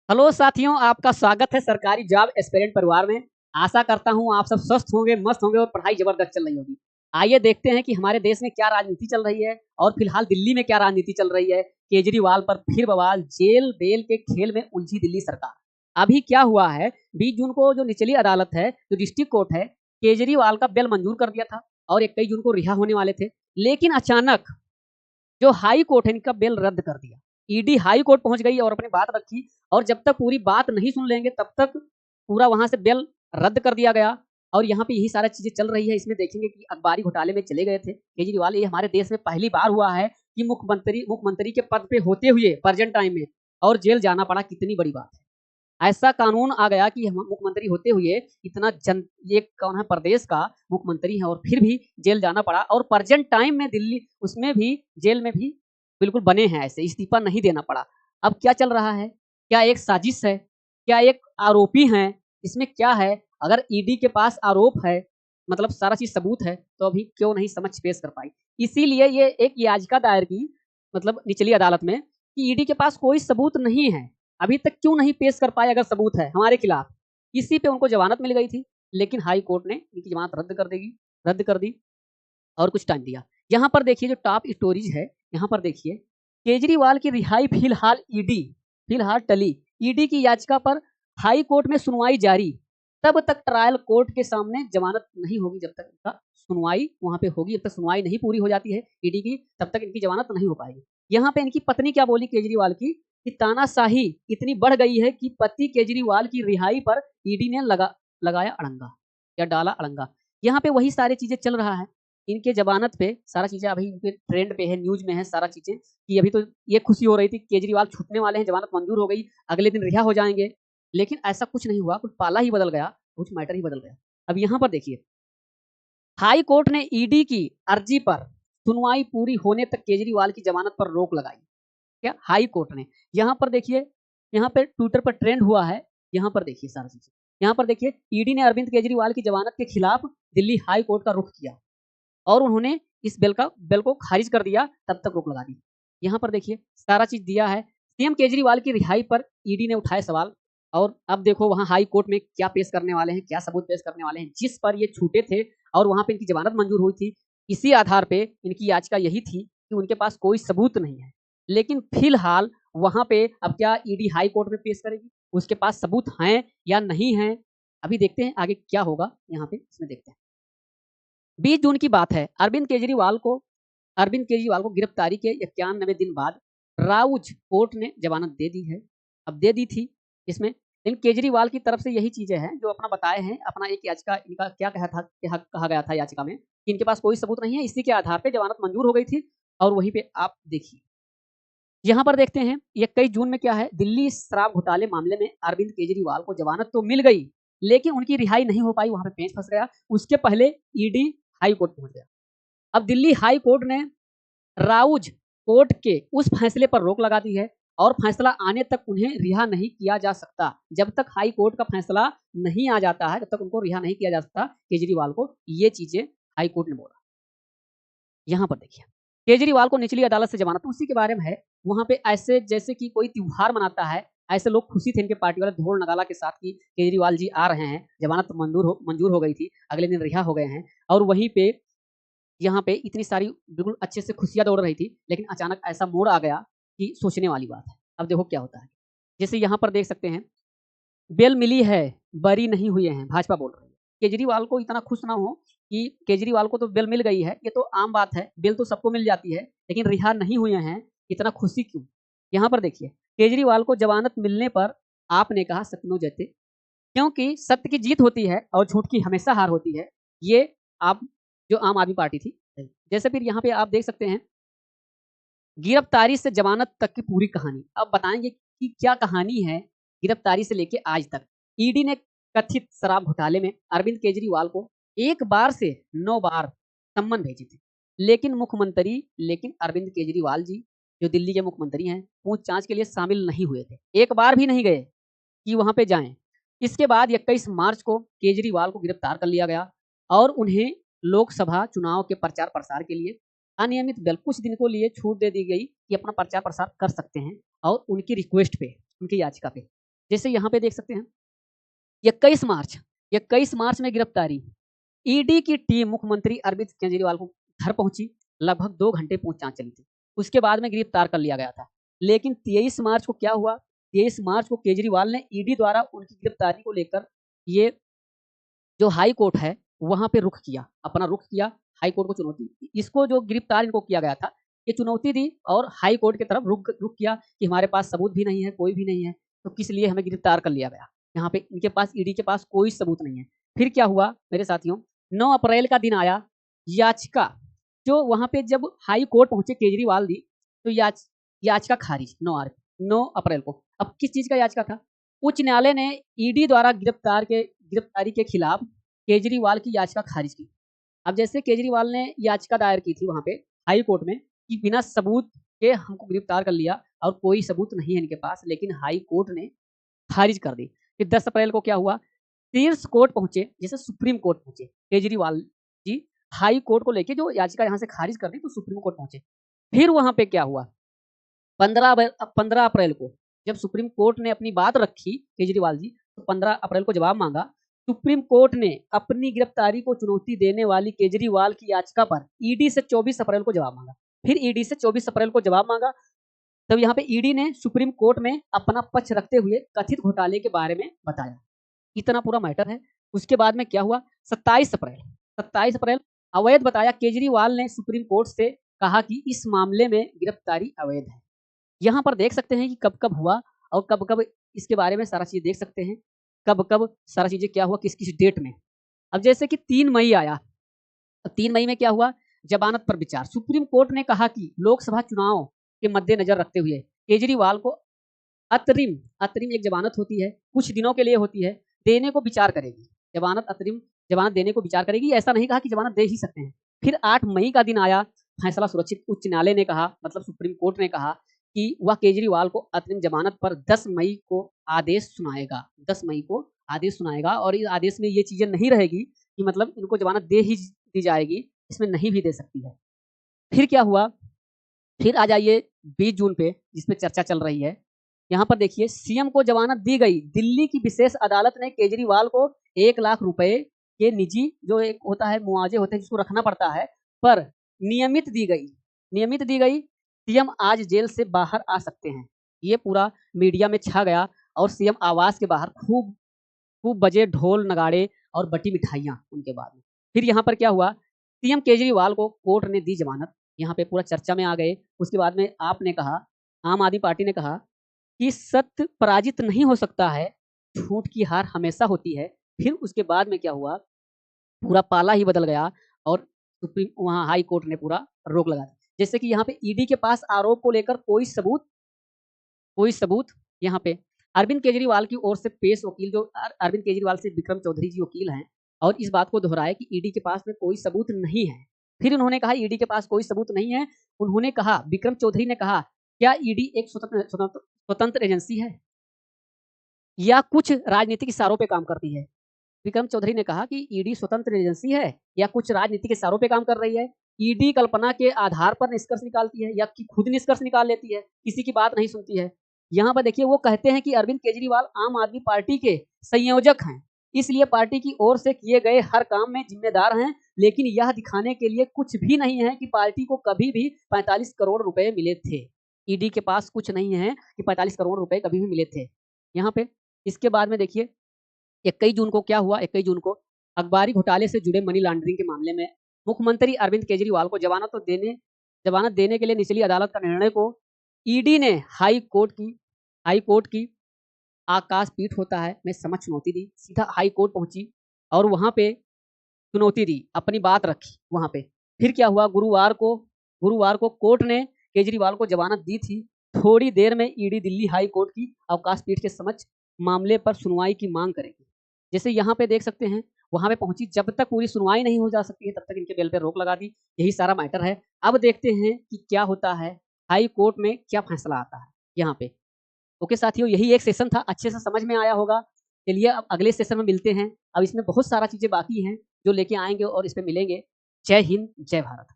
Hello साथियों, आपका स्वागत है सरकारी जॉब एस्पिरेंट परिवार में। आशा करता हूं आप सब स्वस्थ होंगे, मस्त होंगे और पढ़ाई जबरदस्त चल रही होगी। आइए देखते हैं कि हमारे देश में क्या राजनीति चल रही है और फिलहाल दिल्ली में क्या राजनीति चल रही है। केजरीवाल पर फिर बवाल, जेल बेल के खेल में उलझी दिल्ली सरकार। अभी क्या हुआ है, 20 जून को जो निचली अदालत है, जो डिस्ट्रिक्ट कोर्ट है, केजरीवाल का बेल मंजूर कर दिया था और 21 जून को रिहा होने वाले थे। लेकिन अचानक जो हाई कोर्ट है, इनका बेल रद्द कर दिया। ईडी हाई कोर्ट पहुंच गई और अपनी बात रखी, और जब तक पूरी बात नहीं सुन लेंगे तब तक पूरा वहां से बेल रद्द कर दिया गया। और यहाँ पे यही सारा चीजें चल रही है। इसमें देखेंगे कि अखबारी घोटाले में चले गए थे केजरीवाल। ये हमारे देश में पहली बार हुआ है कि मुख्यमंत्री के पद पे होते हुए प्रेजेंट टाइम में और जेल जाना पड़ा। कितनी बड़ी बात है। ऐसा कानून आ गया कि हम मुख्यमंत्री होते हुए इतना जन, ये कौन है, प्रदेश का मुख्यमंत्री है और फिर भी जेल जाना पड़ा। और प्रेजेंट टाइम में दिल्ली, उसमें भी जेल में भी बिल्कुल बने हैं, ऐसे इस्तीफा नहीं देना पड़ा। अब क्या चल रहा है? क्या एक साजिश है? क्या एक आरोपी हैं? इसमें क्या है? अगर ईडी के पास आरोप है, मतलब सारा चीज सबूत है, तो अभी क्यों नहीं समझ पेश कर पाई। इसीलिए ये एक याचिका दायर की, मतलब निचली अदालत में, कि ईडी के पास कोई सबूत नहीं है, अभी तक क्यों नहीं पेश कर पाए अगर सबूत है हमारे खिलाफ। इसी पे उनको जमानत मिल गई थी, लेकिन हाई कोर्ट ने इनकी जमानत रद्द कर दी और कुछ टाइम दिया। यहाँ पर देखिए जो टॉप स्टोरीज है, यहाँ पर देखिए केजरीवाल की रिहाई फिलहाल टली। ईडी की याचिका पर हाई कोर्ट में सुनवाई जारी। तब तक ट्रायल कोर्ट के सामने जमानत नहीं होगी, जब तक इनका सुनवाई वहां पे होगी। जब तक सुनवाई नहीं पूरी हो जाती है ईडी की, तब तक इनकी जमानत नहीं हो पाएगी। यहाँ पे इनकी पत्नी क्या बोली केजरीवाल की, कि तानाशाही इतनी बढ़ गई है कि पति केजरीवाल की रिहाई पर ईडी ने लगाया अड़ंगा या डाला अड़ंगा। यहाँ पे वही सारी चीजें चल रहा है। इनके जमानत पे सारा चीजें अभी इनके ट्रेंड पे है, न्यूज में है सारा चीजें, कि अभी तो ये खुशी हो रही थी केजरीवाल छूटने वाले हैं, जमानत मंजूर हो गई, अगले दिन रिहा हो जाएंगे। लेकिन ऐसा कुछ नहीं हुआ, कुछ पाला ही बदल गया, कुछ मैटर ही बदल गया। अब यहाँ पर देखिए, हाई कोर्ट ने ईडी की अर्जी पर सुनवाई पूरी होने तक केजरीवाल की जमानत पर रोक लगाई। क्या हाई कोर्ट ने, यहाँ पर देखिए, यहाँ पे ट्विटर पर ट्रेंड हुआ है। यहाँ पर देखिए सारा चीज, यहाँ पर देखिए ईडी ने अरविंद केजरीवाल की जमानत के खिलाफ दिल्ली हाई कोर्ट का रुख किया और उन्होंने इस बिल को खारिज कर दिया, तब तक रोक लगा दी। यहाँ पर देखिए सारा चीज दिया है। सीएम केजरीवाल की रिहाई पर ईडी ने उठाए सवाल, और अब देखो वहां हाई कोर्ट में क्या पेश करने वाले हैं, क्या सबूत पेश करने वाले हैं, जिस पर ये छूटे थे और वहां पे इनकी जमानत मंजूर हुई थी। इसी आधार पे इनकी याचिका यही थी कि उनके पास कोई सबूत नहीं है। लेकिन फिलहाल वहां पे अब क्या ईडी हाई कोर्ट में पेश करेगी, उसके पास सबूत हैं या नहीं है, अभी देखते हैं आगे क्या होगा। यहाँ पे इसमें देखते हैं, 20 जून की बात है। अरविंद केजरीवाल को गिरफ्तारी के 91 दिन बाद राउज कोर्ट ने जमानत दे दी है। अब दे दी थी इसमें, लेकिन केजरीवाल की तरफ से यही चीजें हैं जो अपना बताए हैं। अपना एक याचिका, इनका क्या कहा गया था याचिका में, कि इनके पास कोई सबूत नहीं है, इसी के आधार पर जमानत मंजूर हो गई थी। और वहीं पे आप देखिए, यहाँ पर देखते हैं 21 जून में क्या है, दिल्ली शराब घोटाले मामले में अरविंद केजरीवाल को जमानत तो मिल गई, लेकिन उनकी रिहाई नहीं हो पाई, वहां पे पेंच फंस गया। उसके पहले ईडी हाई कोर्ट पहुंच गया। अब दिल्ली हाई कोर्ट ने राउज कोर्ट के उस फैसले पर रोक लगा दी है, और फैसला आने तक उन्हें रिहा नहीं किया जा सकता। जब तक हाई कोर्ट का फैसला नहीं आ जाता है, तब तक उनको रिहा नहीं किया जा सकता केजरीवाल को। ये चीजें हाई कोर्ट ने बोला। यहाँ पर देखिए केजरीवाल को निचली अदालत से जमानत उसी के बारे में है। वहां पे ऐसे जैसे कि कोई त्योहार मनाता है, ऐसे लोग खुशी थे इनके पार्टी वाले ढोल नगाला के साथ कि केजरीवाल जी आ रहे हैं, जमानत मंजूर हो गई थी, अगले दिन रिहा हो गए हैं। और वहीं पे यहाँ पे इतनी सारी बिल्कुल अच्छे से खुशियां दौड़ रही थी, लेकिन अचानक ऐसा मोड़ आ गया कि सोचने वाली बात है। अब देखो क्या होता है। जैसे यहाँ पर देख सकते हैं, बेल मिली है, बरी नहीं हुए हैं, भाजपा बोल रही है। केजरीवाल को इतना खुश ना हो कि केजरीवाल को तो बेल मिल गई है, ये तो आम बात है, बेल तो सबको मिल जाती है, लेकिन रिहा नहीं हुए हैं, इतना खुशी क्यों। यहाँ पर देखिए, केजरीवाल को जमानत मिलने पर आपने कहा सपनों जैसे, क्योंकि सत्य की जीत होती है और झूठ की हमेशा हार होती है। ये आप, जो आम आदमी पार्टी थी। जैसे फिर यहाँ पे आप देख सकते हैं, गिरफ्तारी से जमानत तक की पूरी कहानी अब बताएंगे कि क्या कहानी है गिरफ्तारी से लेके आज तक। ईडी ने कथित शराब घोटाले में अरविंद केजरीवाल को एक बार से 9 बार सम्मन भेजे थे, लेकिन अरविंद केजरीवाल जी, जो दिल्ली के मुख्यमंत्री हैं, पूछताछ के लिए शामिल नहीं हुए थे, एक बार भी नहीं गए कि वहां पे जाएं। इसके बाद 21 मार्च को केजरीवाल को गिरफ्तार कर लिया गया और उन्हें लोकसभा चुनाव के प्रचार प्रसार के लिए अनियमित बेल, कुछ दिन को लिए छूट दे दी गई कि अपना प्रचार प्रसार कर सकते हैं, और उनकी रिक्वेस्ट पे, उनकी याचिका पे। जैसे यहाँ पे देख सकते हैं 21 मार्च में गिरफ्तारी। ईडी की टीम मुख्यमंत्री अरविंद केजरीवाल को घर पहुंची, लगभग 2 घंटे पूछताछ चली थी। उसके बाद में गिरफ्तार कर लिया गया था। लेकिन 23 मार्च को क्या हुआ? 23 मार्च को केजरीवाल ने ईडी द्वारा उनकी गिरफ्तारी को लेकर ये जो हाई कोर्ट है वहां पे अपना रुख किया, हाई कोर्ट को चुनौती। इसको जो गिरफ्तार इनको किया गया था, ये चुनौती दी और हाई कोर्ट की तरफ रुख किया कि हमारे पास सबूत भी नहीं है, कोई भी नहीं है, तो किस लिए हमें गिरफ्तार कर लिया गया। यहाँ पे इनके पास, ईडी के पास कोई सबूत नहीं है। फिर क्या हुआ मेरे साथियों, 9 अप्रैल का दिन आया, याचिका जो वहां पे जब हाई कोर्ट पहुंचे केजरीवाल दी, तो याचिका खारिज 9 अप्रैल को। अब किस चीज का याचिका था? उच्च न्यायालय ने ईडी द्वारा गिरफ्तारी के खिलाफ केजरीवाल की याचिका खारिज की। अब जैसे केजरीवाल ने याचिका दायर की थी वहां पे हाई कोर्ट में कि बिना सबूत के हमको गिरफ्तार कर लिया और कोई सबूत नहीं है इनके पास, लेकिन हाई कोर्ट ने खारिज कर दी। फिर 10 अप्रैल को क्या हुआ, शीर्ष कोर्ट पहुंचे, जैसे सुप्रीम कोर्ट पहुंचे केजरीवाल जी, हाई कोर्ट को लेके जो याचिका यहाँ से खारिज कर दी तो सुप्रीम कोर्ट पहुंचे। फिर वहां पे क्या हुआ, 15 अप्रैल को जब सुप्रीम कोर्ट ने अपनी बात रखी केजरीवाल जी, तो 15 अप्रैल को जवाब मांगा। सुप्रीम कोर्ट ने अपनी गिरफ्तारी को चुनौती देने वाली केजरीवाल की याचिका पर ईडी से 24 अप्रैल को जवाब मांगा। फिर ईडी से 24 अप्रैल को जवाब मांगा, तब यहाँ पे ईडी ने सुप्रीम कोर्ट में अपना पक्ष रखते हुए कथित घोटाले के बारे में बताया। इतना पूरा मैटर है। उसके बाद में क्या हुआ, 27 अप्रैल अवैध बताया केजरीवाल ने सुप्रीम कोर्ट से कहा कि इस मामले में गिरफ्तारी अवैध है। यहाँ पर देख सकते हैं कि कब कब हुआ और कब कब इसके बारे में सारा चीज देख सकते हैं, कब कब सारा चीजें क्या हुआ, किस किस डेट में। अब जैसे कि 3 मई आया, 3 मई में क्या हुआ, जमानत पर विचार। सुप्रीम कोर्ट ने कहा कि लोकसभा चुनाव के मद्देनजर रखते हुए केजरीवाल को अतरिम एक जमानत होती है, कुछ दिनों के लिए होती है, देने को विचार करेगी। जमानत देने को विचार करेगी, ऐसा नहीं कहा कि जमानत दे ही सकते हैं। फिर 8 मई का दिन आया, फैसला सुरक्षित। उच्च न्यायालय ने कहा, मतलब सुप्रीम कोर्ट ने कहा कि वह केजरीवाल को अतरिम जमानत पर 10 मई को आदेश सुनाएगा। 10 मई को आदेश सुनाएगा और इस आदेश में ये चीजें नहीं रहेगी कि मतलब इनको जमानत दे ही दी जाएगी, इसमें नहीं भी दे सकती है। फिर क्या हुआ, फिर आ जाइए 20 जून पे, जिसपे चर्चा चल रही है। यहाँ पर देखिए, सीएम को जमानत दी गई। दिल्ली की विशेष अदालत ने केजरीवाल को 1 लाख रुपए के निजी जो एक होता है मुआवजे होते हैं जिसको रखना पड़ता है, पर नियमित दी गई। सीएम आज जेल से बाहर आ सकते हैं। ये पूरा मीडिया में छा गया और सीएम आवास के बाहर खूब बजे ढोल नगाड़े और बटी मिठाइयां उनके बाद में। फिर यहाँ पर क्या हुआ, सीएम केजरीवाल को कोर्ट ने दी जमानत। यहाँ पे पूरा चर्चा में आ गए। उसके बाद में आपने कहा, आम आदमी पार्टी ने कहा कि सत्य पराजित नहीं हो सकता है, झूठ की हार हमेशा होती है। फिर उसके बाद में क्या हुआ, पूरा पाला ही बदल गया और वहां हाई कोर्ट ने पूरा रोक लगा दी। जैसे कि यहाँ पे ईडी के पास आरोप को लेकर कोई सबूत यहाँ पे अरविंद केजरीवाल की ओर से पेश वकील, जो अरविंद केजरीवाल से विक्रम चौधरी जी वकील हैं, और इस बात को दोहराया कि ईडी के पास में कोई सबूत नहीं है। फिर उन्होंने कहा ईडी के पास कोई सबूत नहीं है। उन्होंने कहा, विक्रम चौधरी ने कहा, क्या ईडी एक स्वतंत्र एजेंसी है या कुछ राजनीतिक इशारों पे काम करती है? विक्रम चौधरी ने कहा कि ईडी स्वतंत्र एजेंसी है या कुछ राजनीतिक इशारों पे काम कर रही है। ईडी कल्पना के आधार पर निष्कर्ष निकालती है या कि खुद निष्कर्ष निकाल लेती है, किसी की बात नहीं सुनती है। यहाँ पर देखिए, वो कहते हैं कि अरविंद केजरीवाल आम आदमी पार्टी के संयोजक हैं, इसलिए पार्टी की ओर से किए गए हर काम में जिम्मेदार हैं, लेकिन यह दिखाने के लिए कुछ भी नहीं है कि पार्टी को कभी भी 45 करोड़ रुपए मिले थे। ईडी के पास कुछ नहीं है कि 45 करोड़ रुपए कभी भी मिले थे यहाँ पे। इसके बाद में देखिए 21 जून को क्या हुआ, 21 जून को अखबारी घोटाले से जुड़े मनी लॉन्ड्रिंग के मामले में मुख्यमंत्री अरविंद केजरीवाल को जमानत देने के लिए निचली अदालत का निर्णय को ईडी ने हाई कोर्ट की आकाश पीठ होता है मैं समझ चुनौती दी। सीधा हाई कोर्ट पहुंची और वहां पे चुनौती दी, अपनी बात रखी वहां पे। फिर क्या हुआ, गुरुवार को कोर्ट ने केजरीवाल को जमानत दी थी। थोड़ी देर में ईडी दिल्ली हाई कोर्ट की अवकाश पीठ के समक्ष मामले पर सुनवाई की मांग करेगी। जैसे यहाँ पे देख सकते हैं, वहां पे पहुंची। जब तक पूरी सुनवाई नहीं हो जा सकती है तब तक इनके बेल पे रोक लगा दी। यही सारा मैटर है। अब देखते हैं कि क्या होता है, हाई कोर्ट में क्या फैसला आता है यहाँ पे। ओके साथियों, यही एक सेशन था, अच्छे से समझ में आया होगा। चलिए अब अगले सेशन में मिलते हैं। अब इसमें बहुत सारा चीजें बाकी हैं जो लेके आएंगे और इस पे मिलेंगे। जय हिंद, जय भारत।